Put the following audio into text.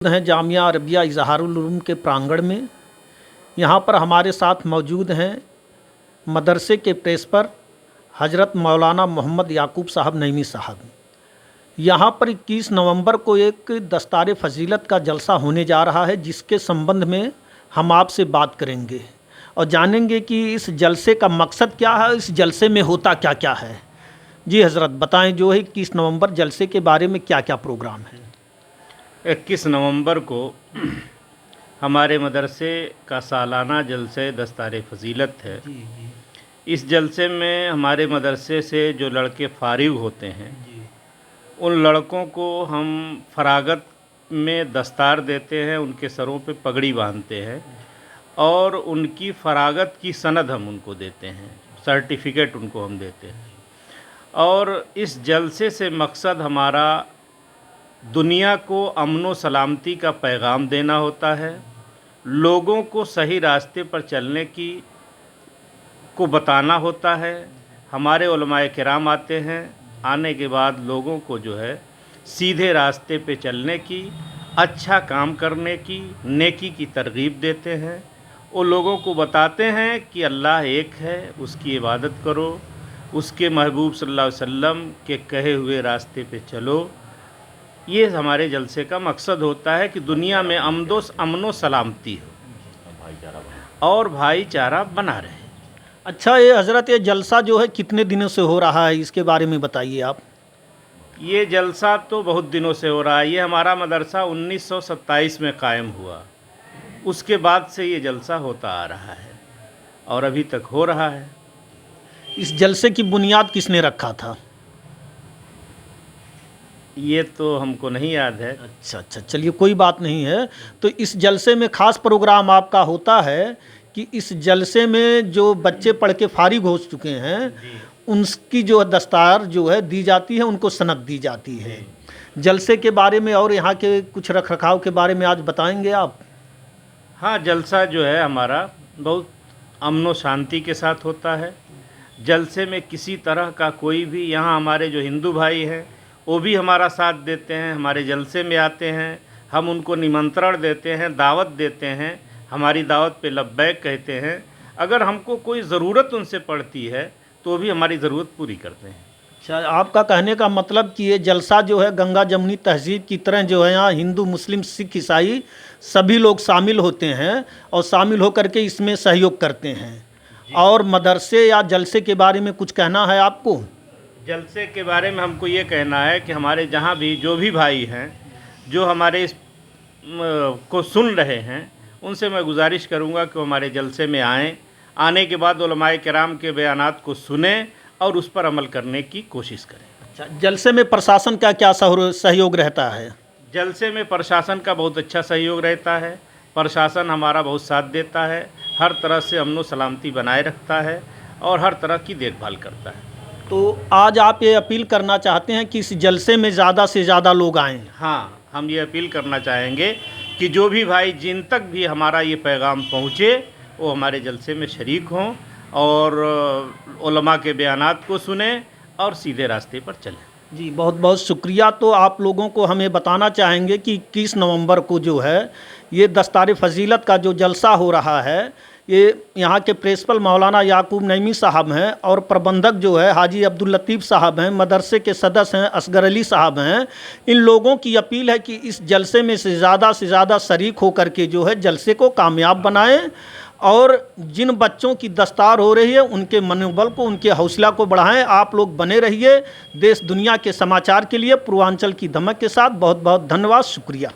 हैं जामिया अरबिया इज़हारुल उलूम के प्रांगण में। यहाँ पर हमारे साथ मौजूद हैं मदरसे के प्रेसपर हज़रत मौलाना मोहम्मद याकूब साहब नईमी साहब। यहाँ पर 21 नवंबर को एक दस्तार फ़जीलत का जलसा होने जा रहा है, जिसके संबंध में हम आपसे बात करेंगे और जानेंगे कि इस जलसे का मकसद क्या है, इस जलसे में होता क्या क्या है। जी हज़रत बताएं, जो है 21 नवंबर जलसे के बारे में क्या क्या प्रोग्राम है। 21 नवंबर को हमारे मदरसे का सालाना जलसे दस्तार फ़जीलत है। इस जलसे में हमारे मदरसे से जो लड़के फारिग होते हैं उन लड़कों को हम फरागत में दस्तार देते हैं, उनके सरों पे पगड़ी बांधते हैं और उनकी फरागत की सनद हम उनको देते हैं, सर्टिफिकेट उनको हम देते हैं। और इस जलसे से मकसद हमारा दुनिया को अमन व सलामती का पैगाम देना होता है, लोगों को सही रास्ते पर चलने को बताना होता है। हमारे उलमाए किराम आते हैं, आने के बाद लोगों को जो है सीधे रास्ते पे चलने की, अच्छा काम करने की, नेकी की तरगीब देते हैं। वो लोगों को बताते हैं कि अल्लाह एक है, उसकी इबादत करो, उसके महबूब सल्लल्लाहु अलैहि वसल्लम के कहे हुए रास्ते पे चलो। ये हमारे जलसे का मकसद होता है कि दुनिया में अमन व सलामती हो और भाईचारा बना रहे। अच्छा, ये हज़रत, ये जलसा जो है कितने दिनों से हो रहा है, इसके बारे में बताइए आप। ये जलसा तो बहुत दिनों से हो रहा है। ये हमारा मदरसा 1927 में कायम हुआ, उसके बाद से ये जलसा होता आ रहा है और अभी तक हो रहा है। इस जलसे की बुनियाद किसने रखा था? ये तो हमको नहीं याद है। अच्छा, चलिए कोई बात नहीं है। तो इस जलसे में ख़ास प्रोग्राम आपका होता है कि इस जलसे में जो बच्चे पढ़ के फारिग हो चुके हैं उनकी जो दस्तार जो है दी जाती है, उनको सनद दी जाती है। जलसे के बारे में और यहाँ के कुछ रख रखाव के बारे में आज बताएंगे आप। हाँ, जलसा जो है हमारा बहुत अमन व शांति के साथ होता है। जलसे में किसी तरह का कोई भी, यहाँ हमारे जो हिंदू भाई हैं वो भी हमारा साथ देते हैं, हमारे जलसे में आते हैं, हम उनको निमंत्रण देते हैं, दावत देते हैं, हमारी दावत पे लब्बैक कहते हैं। अगर हमको कोई ज़रूरत उनसे पड़ती है तो भी हमारी ज़रूरत पूरी करते हैं। अच्छा, आपका कहने का मतलब कि ये जलसा जो है गंगा जमुनी तहजीब की तरह जो है, यहाँ हिंदू मुस्लिम सिख ईसाई सभी लोग शामिल होते हैं और शामिल होकर के इसमें सहयोग करते हैं। और मदरसे या जलसे के बारे में कुछ कहना है आपको? जलसे के बारे में हमको ये कहना है कि हमारे जहाँ भी जो भी भाई हैं जो हमारे इस को सुन रहे हैं, उनसे मैं गुजारिश करूँगा कि वो हमारे जलसे में आएँ। आने के बाद उलमाए किराम के बयानात को सुने और उस पर अमल करने की कोशिश करें। अच्छा, जलसे में प्रशासन का क्या सहयोग रहता है? जलसे में प्रशासन का बहुत अच्छा सहयोग रहता है। प्रशासन हमारा बहुत साथ देता है, हर तरह से अमन व सलामती बनाए रखता है और हर तरह की देखभाल करता है। तो आज आप ये अपील करना चाहते हैं कि इस जलसे में ज़्यादा से ज़्यादा लोग आएँ? हाँ, हम ये अपील करना चाहेंगे कि जो भी भाई, जिन तक भी हमारा ये पैगाम पहुँचे, वो हमारे जलसे में शरीक हों और उलमा के बयानात को सुने और सीधे रास्ते पर चलें। जी, बहुत बहुत शुक्रिया। तो आप लोगों को हमें बताना चाहेंगे कि 21 नवंबर को जो है ये दस्तार फ़जीलत का जो जलसा हो रहा है, ये यहाँ के प्रिंसिपल मौलाना याकूब नईमी साहब हैं और प्रबंधक जो है हाजी अब्दुल लतीफ़ साहब हैं, मदरसे के सदस्य हैं असगर अली साहब हैं। इन लोगों की अपील है कि इस जलसे में से ज़्यादा शरीक होकर के जो है जलसे को कामयाब बनाएं और जिन बच्चों की दस्तार हो रही है उनके मनोबल को, उनके हौसला को बढ़ाएं। आप लोग बने रहिए देश दुनिया के समाचार के लिए। पूर्वांचल की धमक के साथ बहुत बहुत धन्यवाद, शुक्रिया।